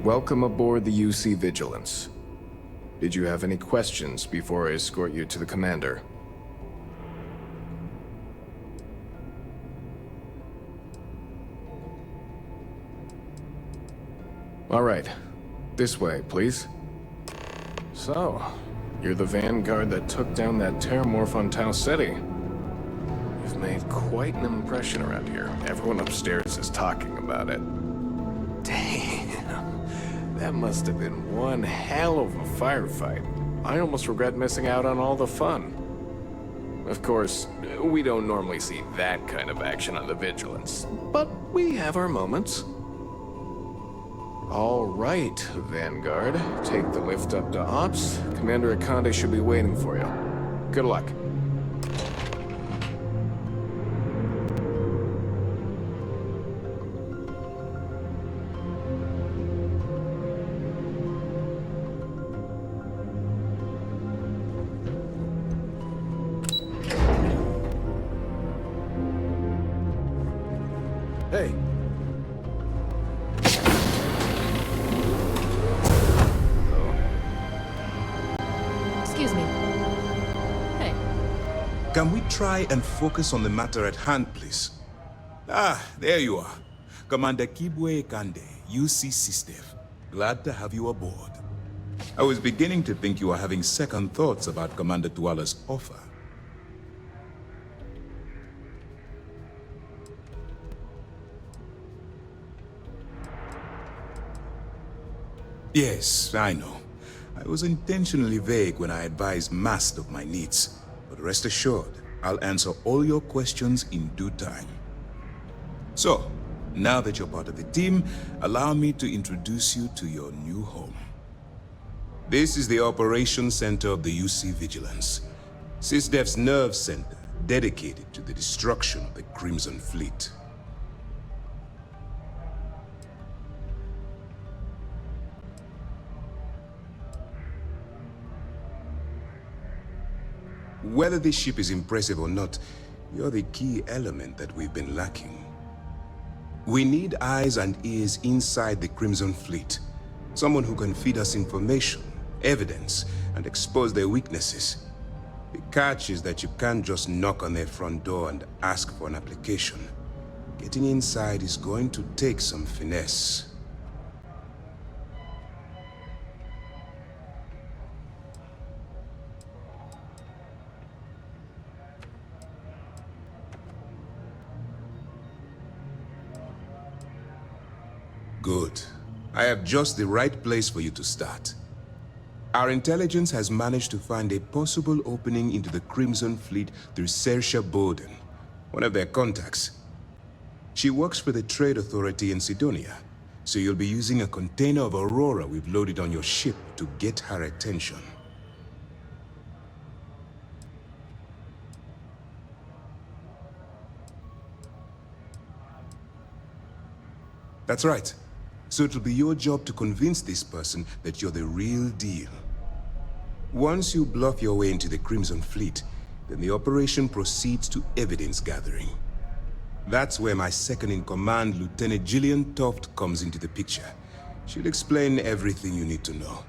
Welcome aboard the UC Vigilance. Did you have any questions before I escort you to the commander? All right. This way, please. So, you're the vanguard that took down that terramorph on Tau City. You've made quite an impression around here. Everyone upstairs is talking about it. Damn. That must have been one hell of a firefight. I almost regret missing out on all the fun. Of course, we don't normally see that kind of action on the Vigilance, but we have our moments. All right, Vanguard. Take the lift up to Ops. Commander Akande should be waiting for you. Good luck. Hey. Excuse me. Hey. Can we try and focus on the matter at hand, please? Ah, there you are. Commander qemu-kvm, UC SteamDeck. Glad to have you aboard. I was beginning to think you were having second thoughts about Commander Tuala's offer. Yes, I know. I was intentionally vague when I advised Mast of my needs, but rest assured, I'll answer all your questions in due time. So, now that you're part of the team, allow me to introduce you to your new home. This is the Operations Center of the UC Vigilance, SysDef's nerve center dedicated to the destruction of the Crimson Fleet. Whether this ship is impressive or not, you're the key element that we've been lacking. We need eyes and ears inside the Crimson Fleet. Someone who can feed us information, evidence, and expose their weaknesses. The catch is that you can't just knock on their front door and ask for an application. Getting inside is going to take some finesse. Good. I have just the right place for you to start. Our intelligence has managed to find a possible opening into the Crimson Fleet through Saoirse Bowden, one of their contacts. She works for the Trade Authority in Sidonia, so you'll be using a container of Aurora we've loaded on your ship to get her attention. That's right. So it'll be your job to convince this person that you're the real deal. Once you bluff your way into the Crimson Fleet, then the operation proceeds to evidence gathering. That's where my second-in-command, Lieutenant Gillian Toft, comes into the picture. She'll explain everything you need to know.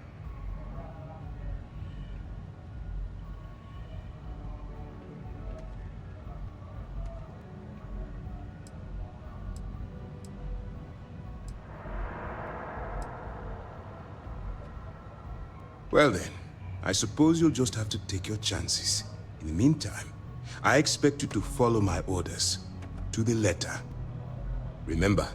Well then, I suppose you'll just have to take your chances. In the meantime, I expect you to follow my orders, to the letter. Remember,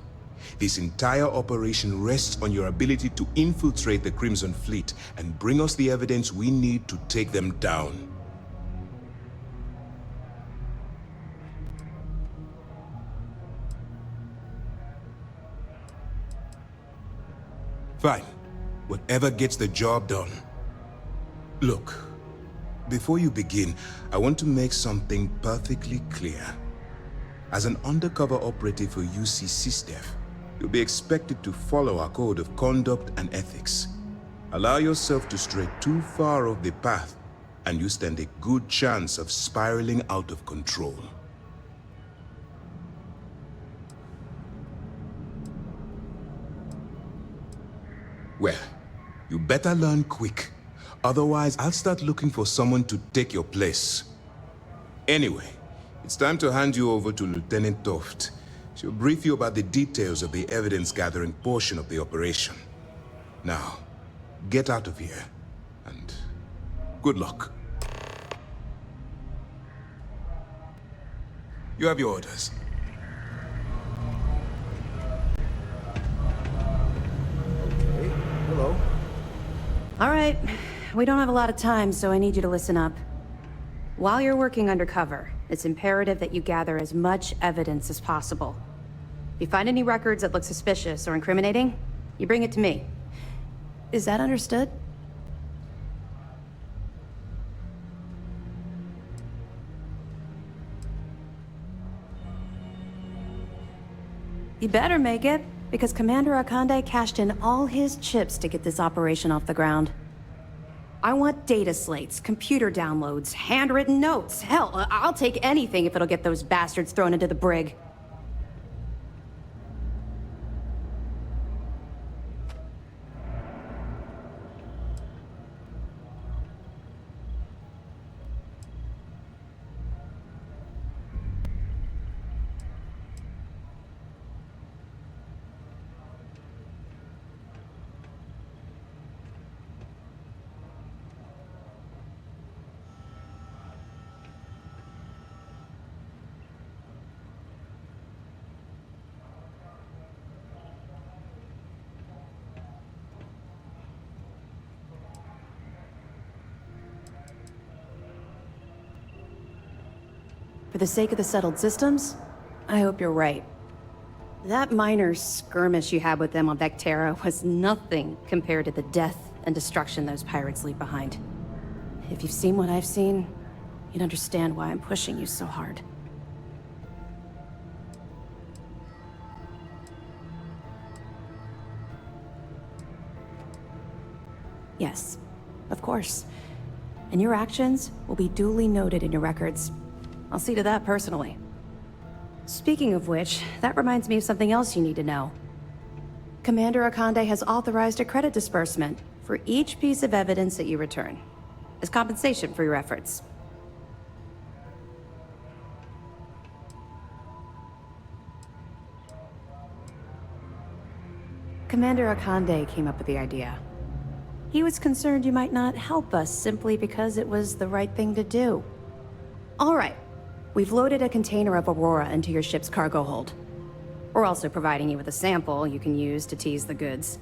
this entire operation rests on your ability to infiltrate the Crimson Fleet and bring us the evidence we need to take them down. Fine. Whatever gets the job done. Look, before you begin, I want to make something perfectly clear. As an undercover operative for UC SteamDeck, you'll be expected to follow our code of conduct and ethics. Allow yourself to stray too far off the path, and you stand a good chance of spiraling out of control. Well, you better learn quick. Otherwise, I'll start looking for someone to take your place. Anyway, it's time to hand you over to Lieutenant Toft. She'll brief you about the details of the evidence-gathering portion of the operation. Now, get out of here, and good luck. You have your orders. Okay, hello. All right, we don't have a lot of time, so I need you to listen up. While you're working undercover, it's imperative that you gather as much evidence as possible. If you find any records that look suspicious or incriminating, you bring it to me. Is that understood? You better make it, because Commander Akande cashed in all his chips to get this operation off the ground. I want data slates, computer downloads, handwritten notes. Hell, I'll take anything if it'll get those bastards thrown into the brig. For the sake of the settled systems, I hope you're right. That minor skirmish you had with them on Vectera was nothing compared to the death and destruction those pirates leave behind. If you've seen what I've seen, you'd understand why I'm pushing you so hard. Yes, of course. And your actions will be duly noted in your records. I'll see to that personally. Speaking of which, that reminds me of something else you need to know. Commander Akande has authorized a credit disbursement for each piece of evidence that you return, as compensation for your efforts. Commander Akande came up with the idea. He was concerned you might not help us simply because it was the right thing to do. All right. We've loaded a container of Aurora into your ship's cargo hold. We're also providing you with a sample you can use to tease the goods.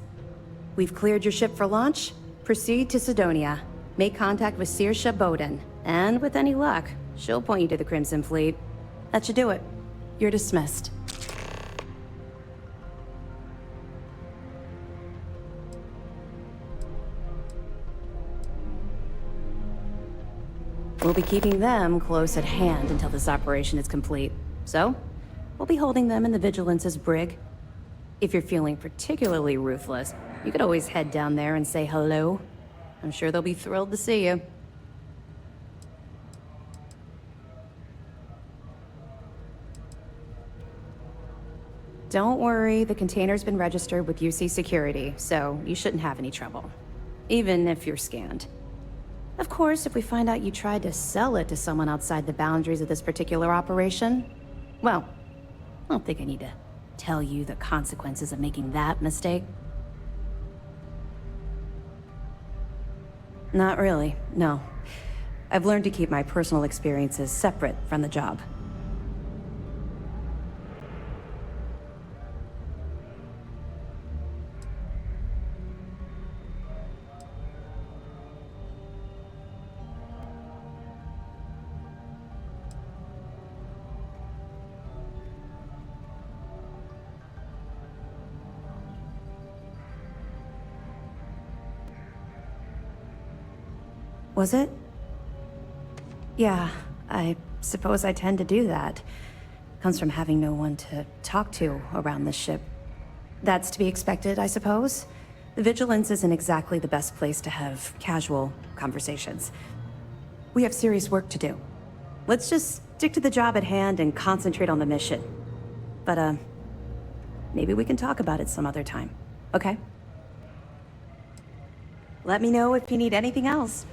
We've cleared your ship for launch. Proceed to Sidonia. Make contact with Saoirse Bowden. And with any luck, she'll point you to the Crimson Fleet. That should do it. You're dismissed. We'll be keeping them close at hand until this operation is complete. So, we'll be holding them in the Vigilance's brig. If you're feeling particularly ruthless, you could always head down there and say hello. I'm sure they'll be thrilled to see you. Don't worry, the container's been registered with UC Security, so you shouldn't have any trouble. Even if you're scanned. Of course, if we find out you tried to sell it to someone outside the boundaries of this particular operation, well, I don't think I need to tell you the consequences of making that mistake. Not really, no. I've learned to keep my personal experiences separate from the job. Was it? Yeah, I suppose I tend to do that. Comes from having no one to talk to around this ship. That's to be expected, I suppose. The Vigilance isn't exactly the best place to have casual conversations. We have serious work to do. Let's just stick to the job at hand and concentrate on the mission. But, maybe we can talk about it some other time, okay? Let me know if you need anything else.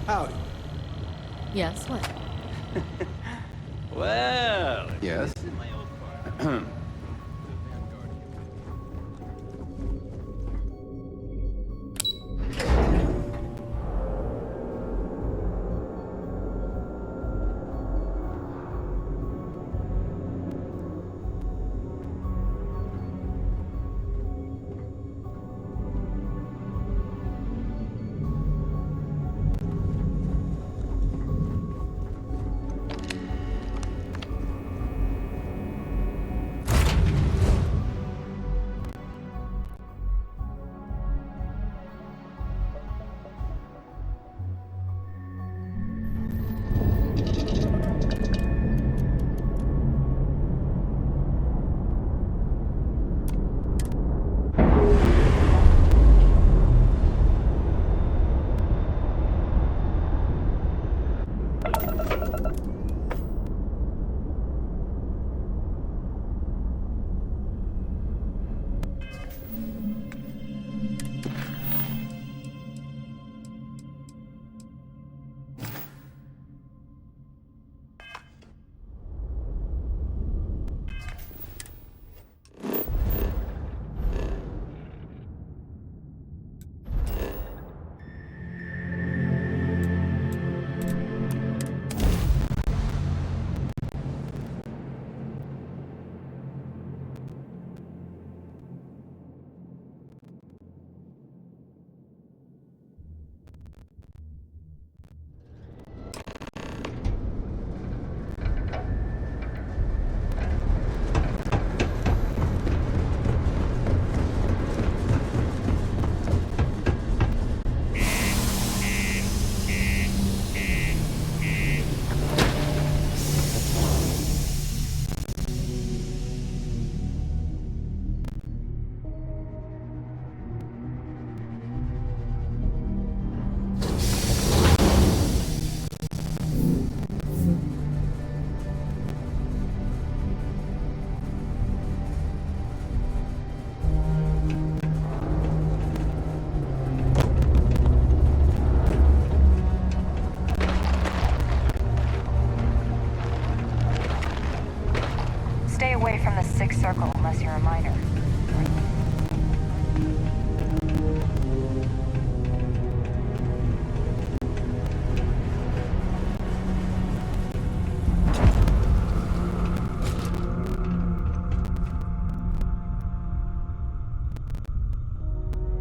Howdy. Yes, what? Well, Yes? Stay away from the sixth circle unless you're a minor.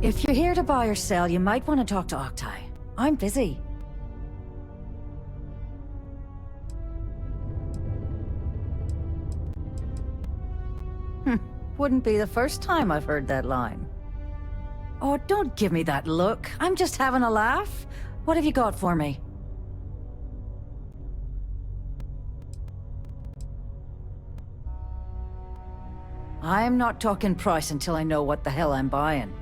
If you're here to buy or sell, you might want to talk to Octai. I'm busy. Wouldn't be the first time I've heard that line. Oh, don't give me that look. I'm just having a laugh. What have you got for me? I'm not talking price until I know what the hell I'm buying.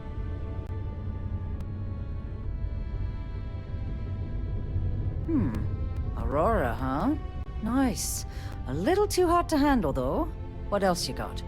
Aurora, huh? Nice. A little too hot to handle, though. What else you got?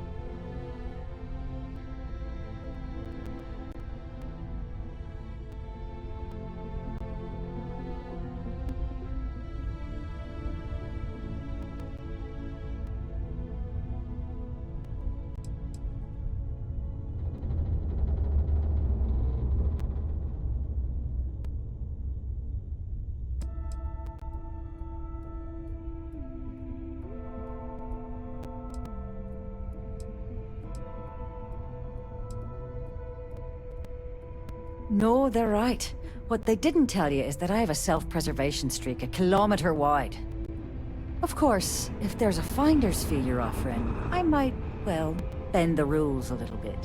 No, they're right. What they didn't tell you is that I have a self-preservation streak a kilometer wide. Of course, if there's a finder's fee you're offering, I might, well, bend the rules a little bit.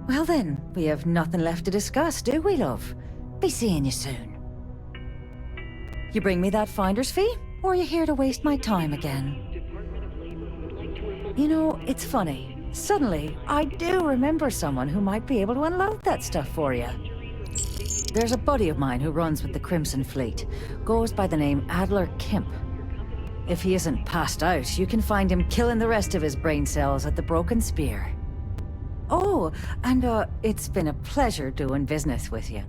Well then, we have nothing left to discuss, do we, love? Be seeing you soon. You bring me that finder's fee, or are you here to waste my time again? You know, it's funny. Suddenly, I do remember someone who might be able to unload that stuff for you. There's a buddy of mine who runs with the Crimson Fleet. Goes by the name Adler Kemp. If he isn't passed out, you can find him killing the rest of his brain cells at the Broken Spear. Oh, and it's been a pleasure doing business with you.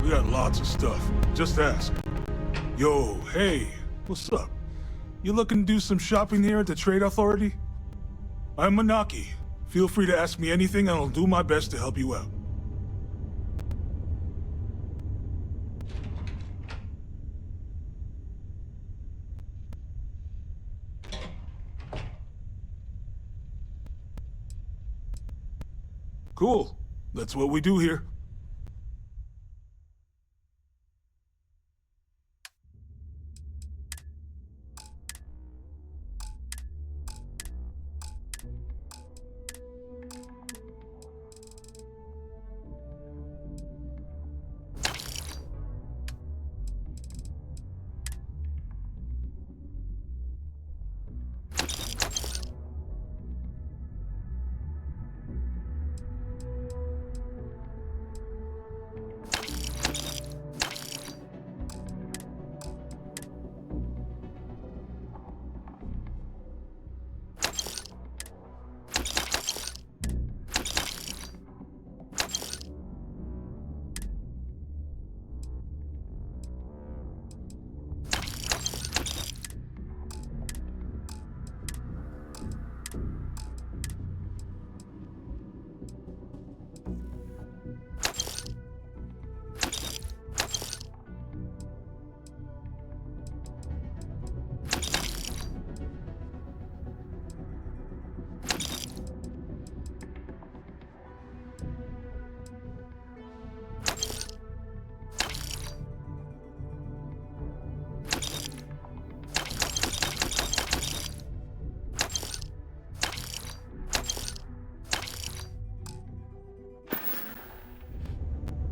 We got lots of stuff. Just ask. Yo, hey, what's up? You looking to do some shopping here at the Trade Authority? I'm Manaki. Feel free to ask me anything and I'll do my best to help you out. Cool. That's what we do here.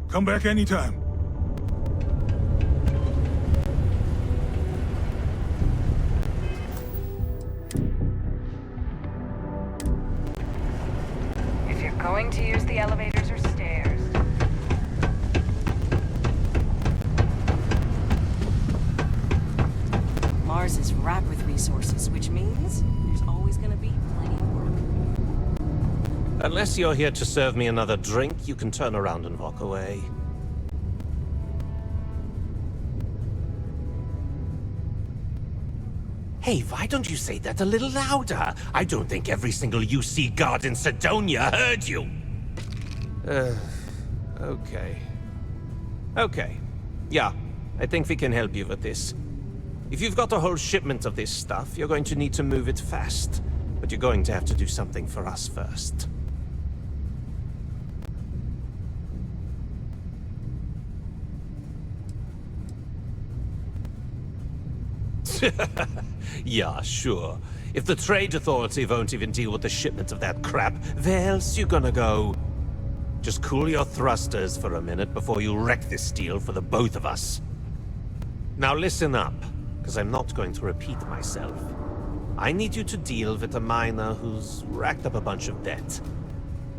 Come back anytime. If you're going to use the elevators or stairs. Mars is wrapped with resources, which means there's always gonna be plenty of work. Unless you're here to serve me another drink, you can turn around and walk away. Hey, why don't you say that a little louder? I don't think every single UC guard in Sidonia heard you. Okay. Okay. Yeah, I think we can help you with this. If you've got a whole shipment of this stuff, you're going to need to move it fast. But you're going to have to do something for us first. Yeah, sure. If the Trade Authority won't even deal with the shipment of that crap, where else you gonna go? Just cool your thrusters for a minute before you wreck this deal for the both of us. Now listen up, because I'm not going to repeat myself. I need you to deal with a miner who's racked up a bunch of debt.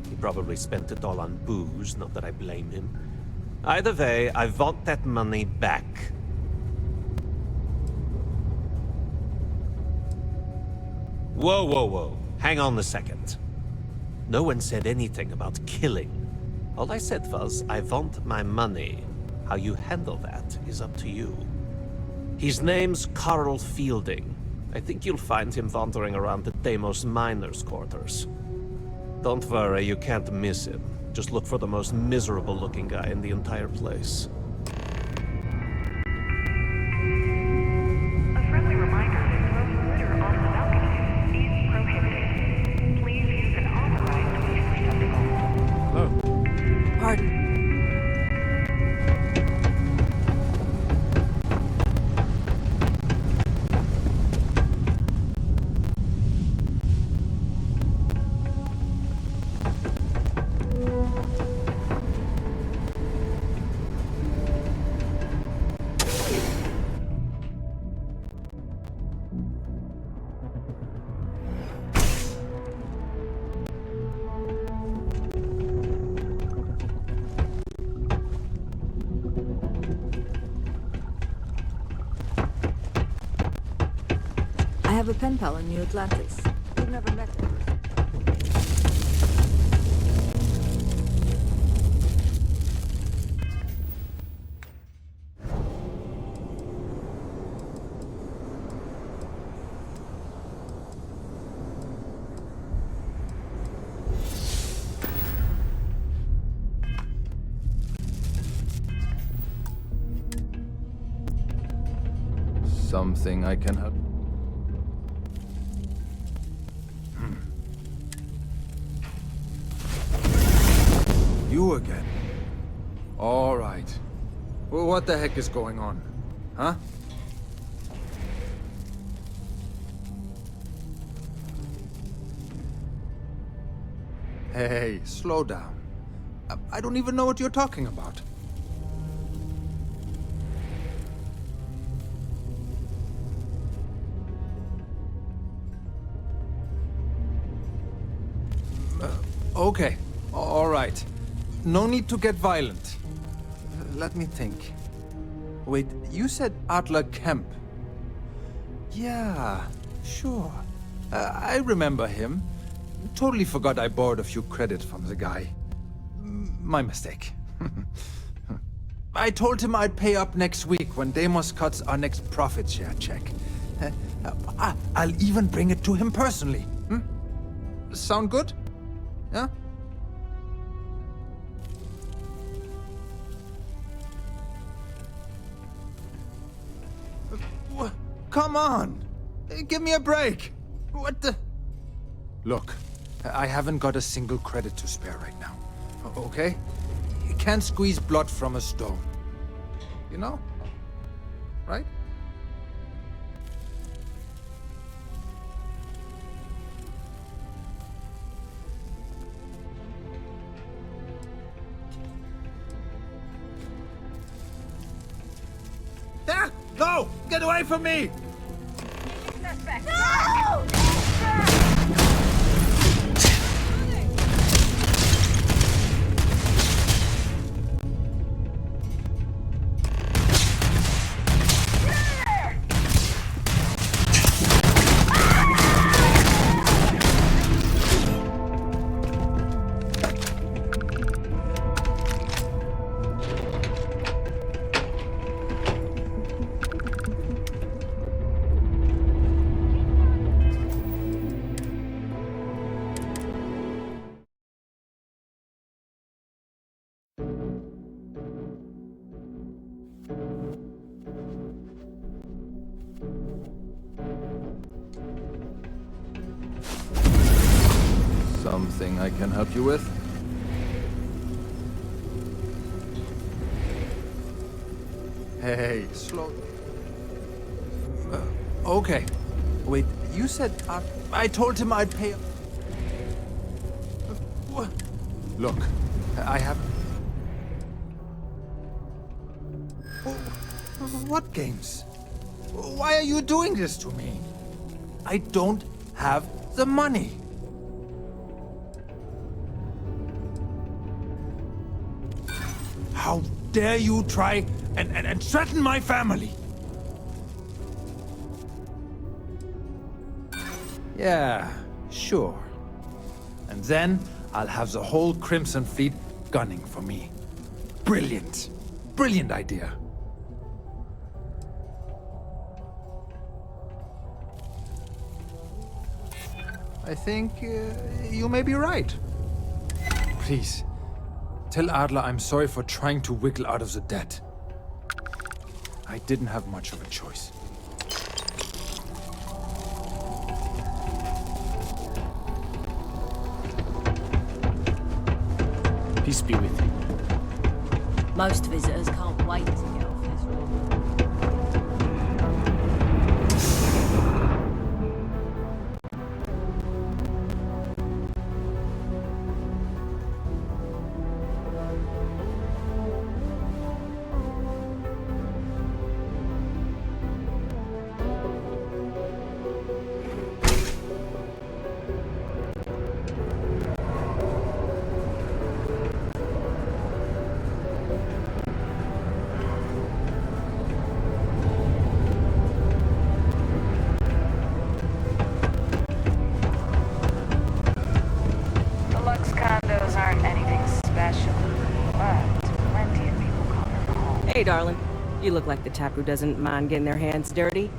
He probably spent it all on booze, not that I blame him. Either way, I want that money back. Whoa, whoa, whoa. Hang on a second. No one said anything about killing. All I said was, I want my money. How you handle that is up to you. His name's Carl Fielding. I think you'll find him wandering around the Deimos miners' quarters. Don't worry, you can't miss him. Just look for the most miserable-looking guy in the entire place. A friendly reminder that smoking litter on the balcony is prohibited. Please use an authorized waste receptacle. Hello. Pardon. I have a pen pal in New Atlantis. We've never met him. Something I can help. You again? All right. Well, what the heck is going on? Huh? Hey, slow down. I don't even know what you're talking about. Okay, all right. No need to get violent. Let me think. Wait, you said Adler Kemp. Yeah, sure. I remember him. Totally forgot I borrowed a few credits from the guy. My mistake. I told him I'd pay up next week when Deimos cuts our next profit share check. I'll even bring it to him personally. Sound good? Yeah? Come on! Give me a break! What the... Look, I haven't got a single credit to spare right now. Okay? You can't squeeze blood from a stone. You know? Right? Ah! No! Get away from me! No! Something I can help you with? Hey, slow... okay. Wait, you said... I told him I'd pay... Look, I have... What games? Why are you doing this to me? I don't have the money. How dare you try and threaten my family? Yeah, sure. And then I'll have the whole Crimson Fleet gunning for me. Brilliant. Brilliant idea. I think you may be right. Please, tell Adler I'm sorry for trying to wiggle out of the debt. I didn't have much of a choice. Peace be with you. Most visitors can't wait to get off this road. Hey, darling. You look like the type who doesn't mind getting their hands dirty.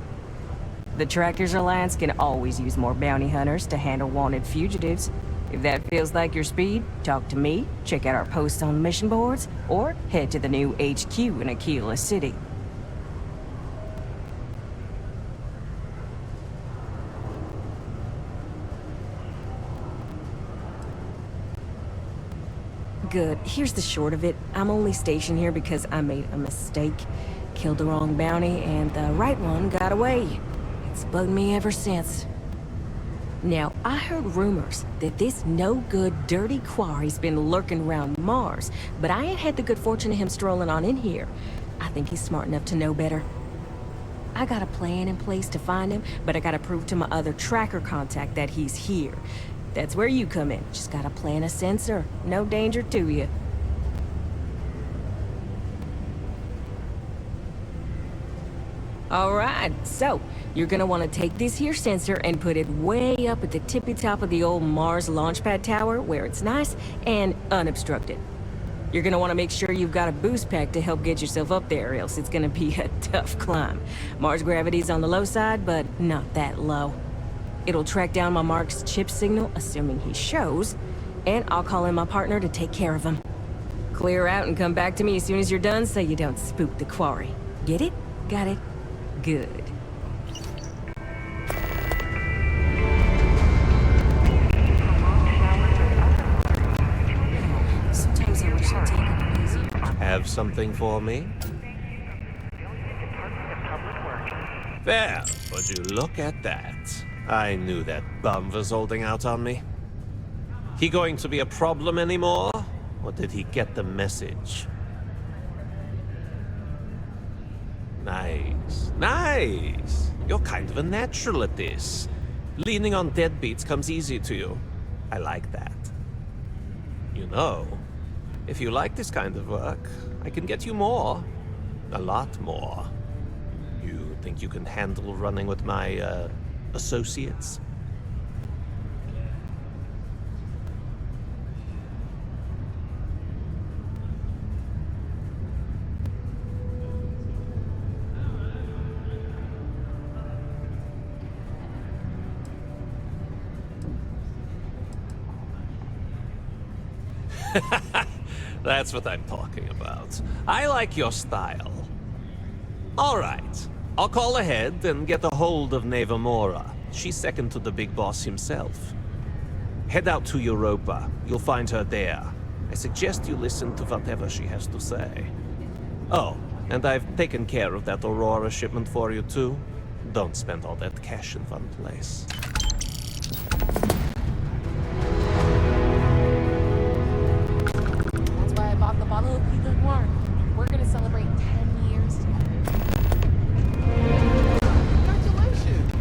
The Tractors Alliance can always use more bounty hunters to handle wanted fugitives. If that feels like your speed, talk to me, check out our posts on the mission boards, or head to the new HQ in Aquila City. Good. Here's the short of it. I'm only stationed here because I made a mistake. Killed the wrong bounty, and the right one got away. It's bugged me ever since. Now, I heard rumors that this no-good, dirty quarry's been lurking around Mars, but I ain't had the good fortune of him strolling on in here. I think he's smart enough to know better. I got a plan in place to find him, but I gotta prove to my other tracker contact that he's here. That's where you come in. Just gotta plant a sensor. No danger to you. Alright, so you're gonna want to take this here sensor and put it way up at the tippy top of the old Mars launchpad tower where it's nice and unobstructed. You're gonna want to make sure you've got a boost pack to help get yourself up there, or else it's gonna be a tough climb. Mars gravity's on the low side, but not that low. It'll track down my Mark's chip signal, assuming he shows, and I'll call in my partner to take care of him. Clear out and come back to me as soon as you're done so you don't spook the quarry. Get it? Got it? Good. Sometimes I wish I'd taken it easier. Have something for me? There, would you look at that? I knew that bum was holding out on me. He going to be a problem anymore? Or did he get the message? Nice. Nice! You're kind of a natural at this. Leaning on deadbeats comes easy to you. I like that. You know, if you like this kind of work, I can get you more. A lot more. You think you can handle running with my, associates? That's what I'm talking about. I like your style. All right. I'll call ahead and get a hold of Nevamora. She's second to the big boss himself. Head out to Europa. You'll find her there. I suggest you listen to whatever she has to say. Oh, and I've taken care of that Aurora shipment for you too. Don't spend all that cash in one place. That's why I bought the bottle of Pinot Noir. We're gonna celebrate 10 years together. Congratulations!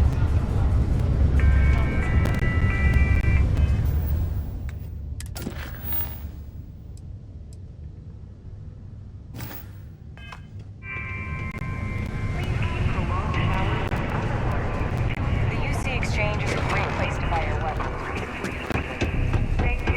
The UC Exchange is a great place to buy your weapons. Thank you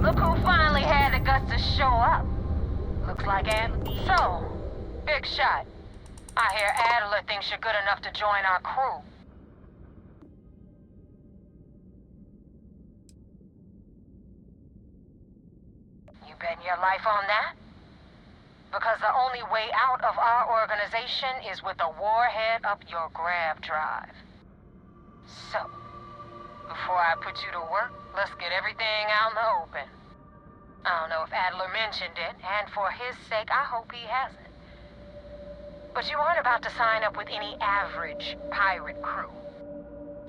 Look who finally had the guts to show up. Looks like So, big shot. I hear Adler thinks you're good enough to join our crew. You betting your life on that? Because the only way out of our organization is with a warhead up your grav drive. So, Before I put you to work, let's get everything out in the open. I don't know if Adler mentioned it, and for his sake, I hope he hasn't. But you aren't about to sign up with any average pirate crew.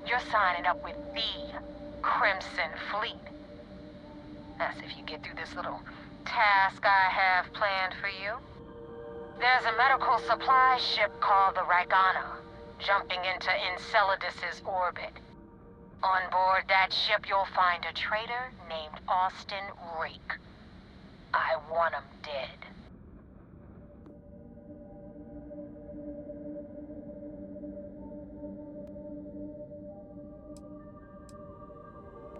You're signing up with the Crimson Fleet. That's if you get through this little task I have planned for you. There's a medical supply ship called the Ragana, jumping into Enceladus's orbit. On board that ship, you'll find a traitor named Austin Rake. I want him dead.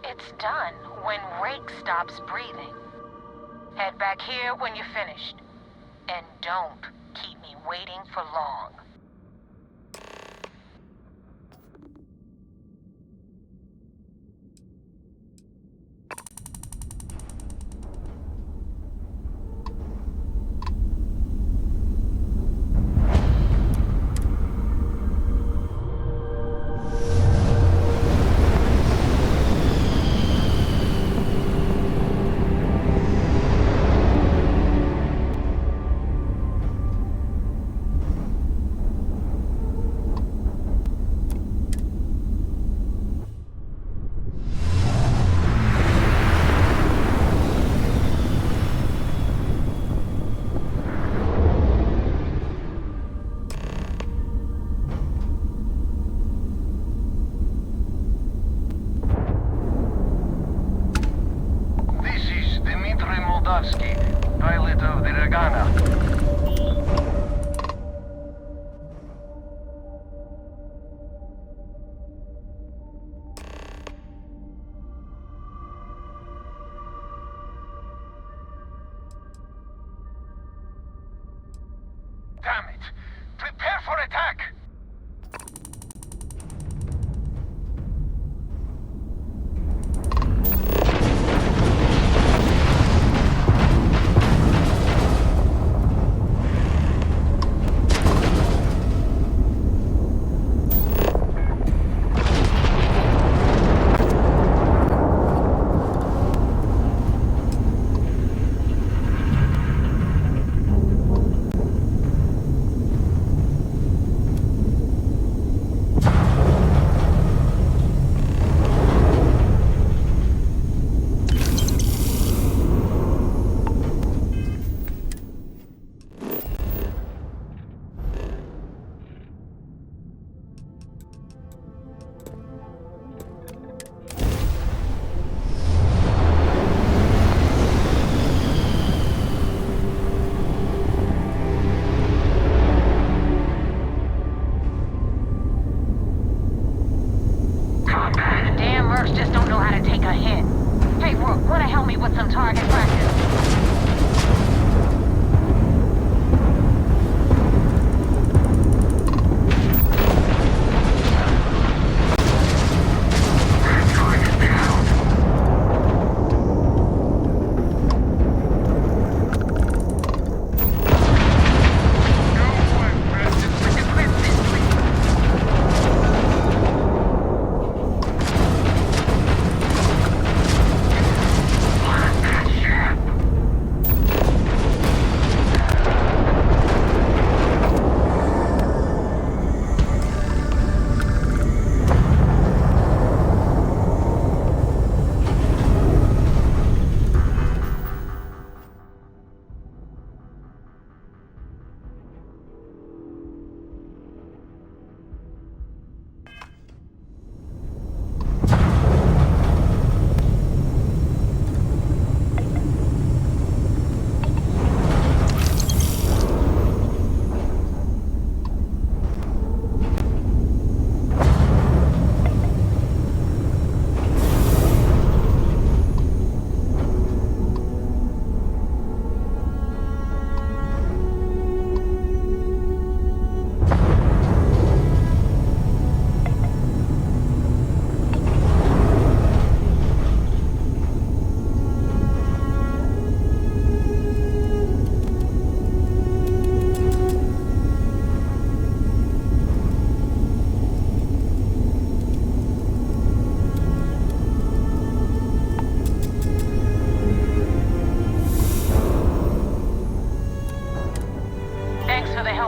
It's done when Rake stops breathing. Head back here when you're finished. And don't keep me waiting for long. Pilot of the Ragana. Damn it! Prepare for attack!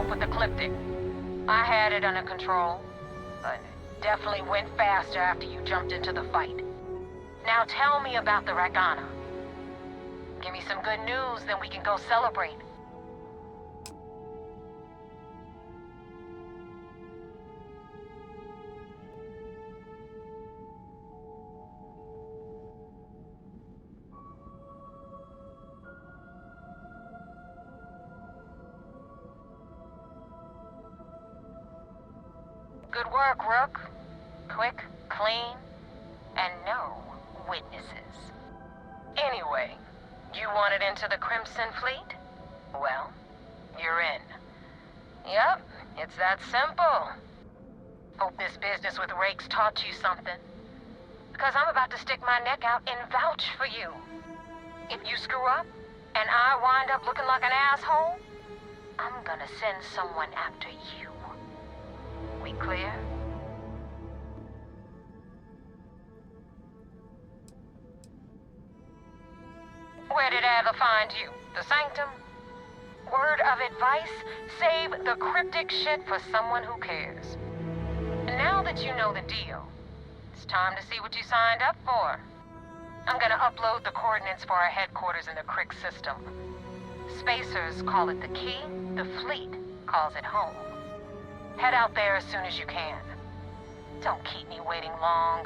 up with the Ecliptic. I had it under control, but it definitely went faster after you jumped into the fight. Now tell me about the Ragana. Give me some good news, then we can go celebrate. Good work, Rook. Quick, clean, and no witnesses. Anyway, you wanted into the Crimson Fleet? Well, you're in. Yep, it's that simple. Hope this business with Rakes taught you something. Because I'm about to stick my neck out and vouch for you. If you screw up, and I wind up looking like an asshole, I'm gonna send someone after you. We clear? Where did Adler find you? The Sanctum? Word of advice, save the cryptic shit for someone who cares. Now that you know the deal, it's time to see what you signed up for. I'm gonna upload the coordinates for our headquarters in the Crick system. Spacers call it the key, the fleet calls it home. Head out there as soon as you can. Don't keep me waiting long.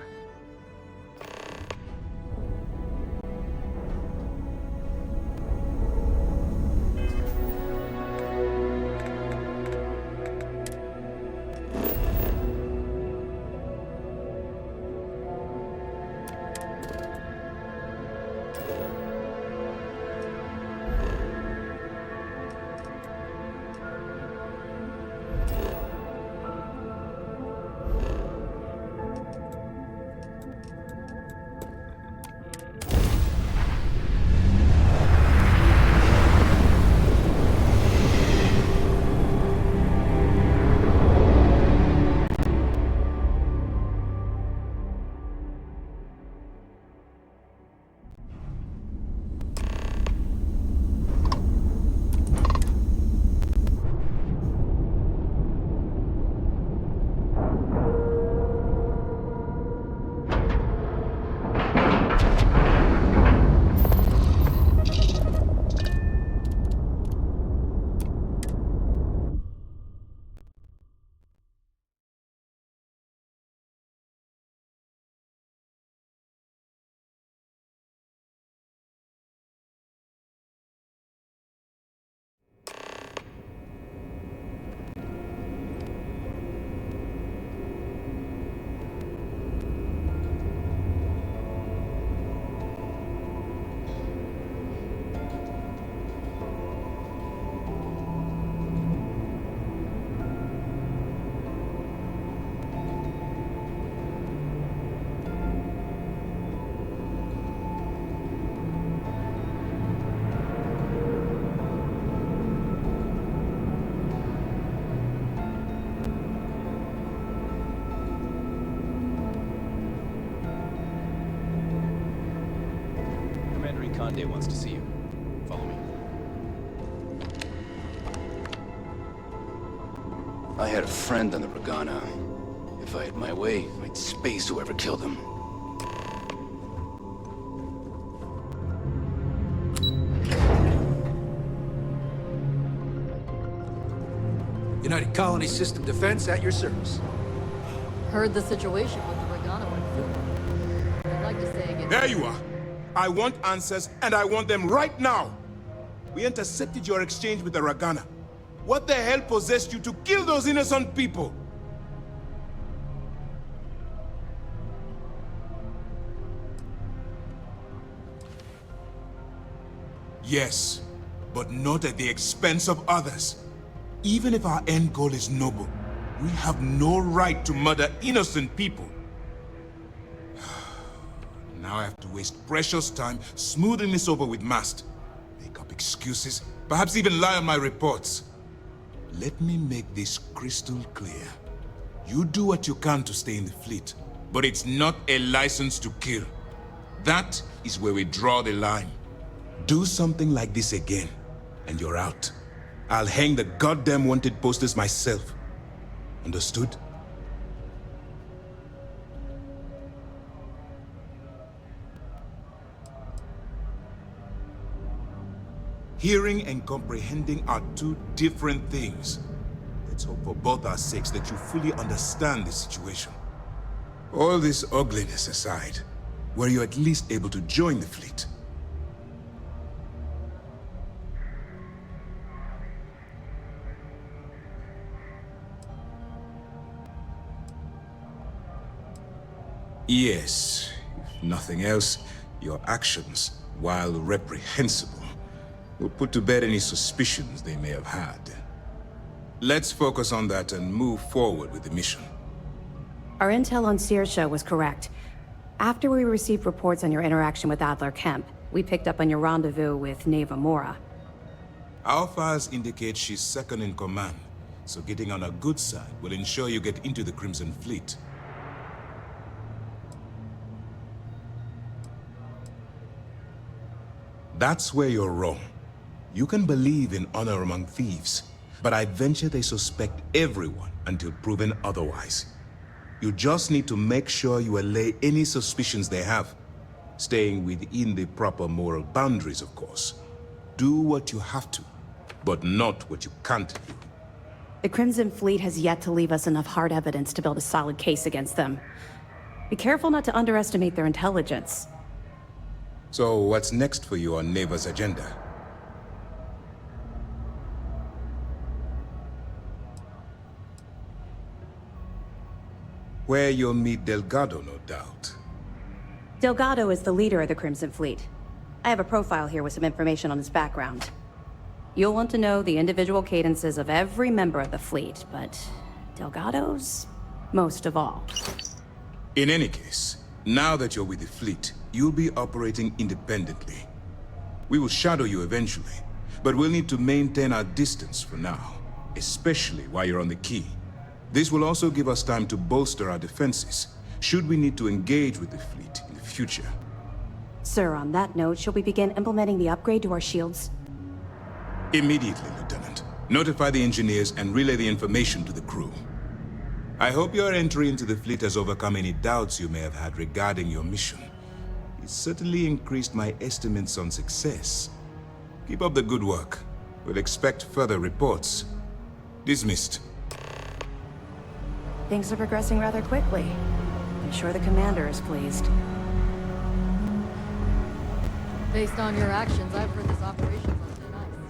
Conde wants to see you. Follow me. I had a friend on the Ragana. If I had my way, I'd space whoever killed him. United Colony System Defense at your service. Heard the situation with the Ragana went through. I'd like to say again. There you are. I want answers, and I want them right now! We intercepted your exchange with the Ragana. What the hell possessed you to kill those innocent people? Yes, but not at the expense of others. Even if our end goal is noble, we have no right to murder innocent people. Now I have to waste precious time smoothing this over with Mast. Make up excuses, perhaps even lie on my reports. Let me make this crystal clear. You do what you can to stay in the fleet, but it's not a license to kill. That is where we draw the line. Do something like this again, and you're out. I'll hang the goddamn wanted posters myself. Understood? Hearing and comprehending are two different things. Let's hope for both our sakes that you fully understand the situation. All this ugliness aside, were you at least able to join the fleet? Yes, if nothing else, your actions, while reprehensible, will put to bed any suspicions they may have had. Let's focus on that and move forward with the mission. Our intel on Saoirse was correct. After we received reports on your interaction with Adler Kemp, we picked up on your rendezvous with Neva Mora. Our files indicate she's second in command, so getting on her good side will ensure you get into the Crimson Fleet. That's where you're wrong. You can believe in honor among thieves, but I venture they suspect everyone until proven otherwise. You just need to make sure you allay any suspicions they have, staying within the proper moral boundaries, of course. Do what you have to, but not what you can't do. The Crimson Fleet has yet to leave us enough hard evidence to build a solid case against them. Be careful not to underestimate their intelligence. So what's next for you on Neva's agenda? Where you'll meet Delgado, no doubt. Delgado is the leader of the Crimson Fleet. I have a profile here with some information on his background. You'll want to know the individual cadences of every member of the fleet, but Delgado's most of all. In any case, now that you're with the fleet, you'll be operating independently. We will shadow you eventually, but we'll need to maintain our distance for now, especially while you're on the Key. This will also give us time to bolster our defenses, should we need to engage with the fleet in the future. Sir, on that note, shall we begin implementing the upgrade to our shields? Immediately, Lieutenant. Notify the engineers and relay the information to the crew. I hope your entry into the fleet has overcome any doubts you may have had regarding your mission. It certainly increased my estimates on success. Keep up the good work. We'll expect further reports. Dismissed. Things are progressing rather quickly. I'm sure the commander is pleased. Based on your actions, I've heard this operation's on thin ice.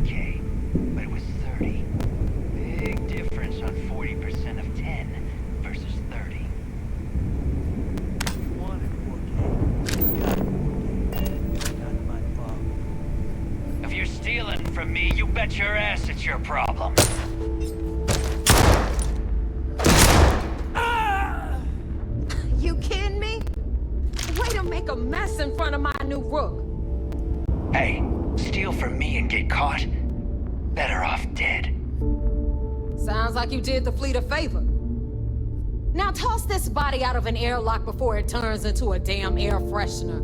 40K, but it was 30. Big difference on 40% of 10 versus 30. If you're stealing from me, you bet your ass it's your problem. You kidding me? Way to make a mess in front of my new rook. Hey, steal from me and get caught? Better off dead. Sounds like you did the fleet a favor. Now toss this body out of an airlock before it turns into a damn air freshener.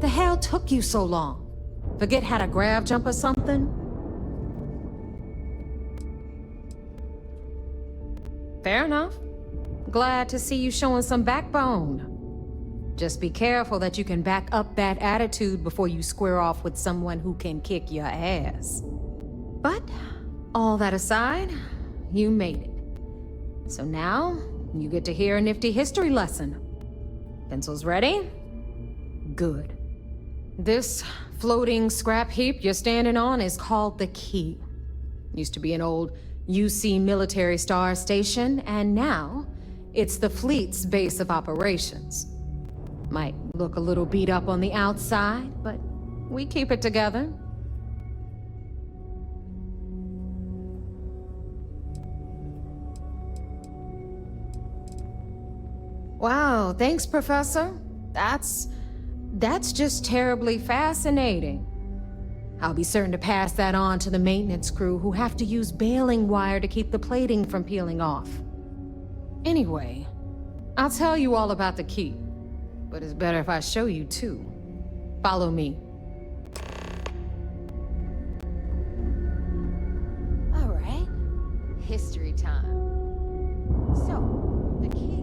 The hell took you so long? Forget how to grav jump or something? Fair enough. Glad to see you showing some backbone. Just be careful that you can back up that attitude before you square off with someone who can kick your ass. But, all that aside, you made it. So now, you get to hear a nifty history lesson. Pencils ready? Good. This floating scrap heap you're standing on is called the Key. Used to be an old UC military star station, and now it's the fleet's base of operations. Might look a little beat up on the outside, but we keep it together. Wow, thanks, Professor. That's just terribly fascinating. I'll be certain to pass that on to the maintenance crew who have to use baling wire to keep the plating from peeling off. Anyway, I'll tell you all about the Key, but it's better if I show you too. Follow me. All right. History time. So, the Key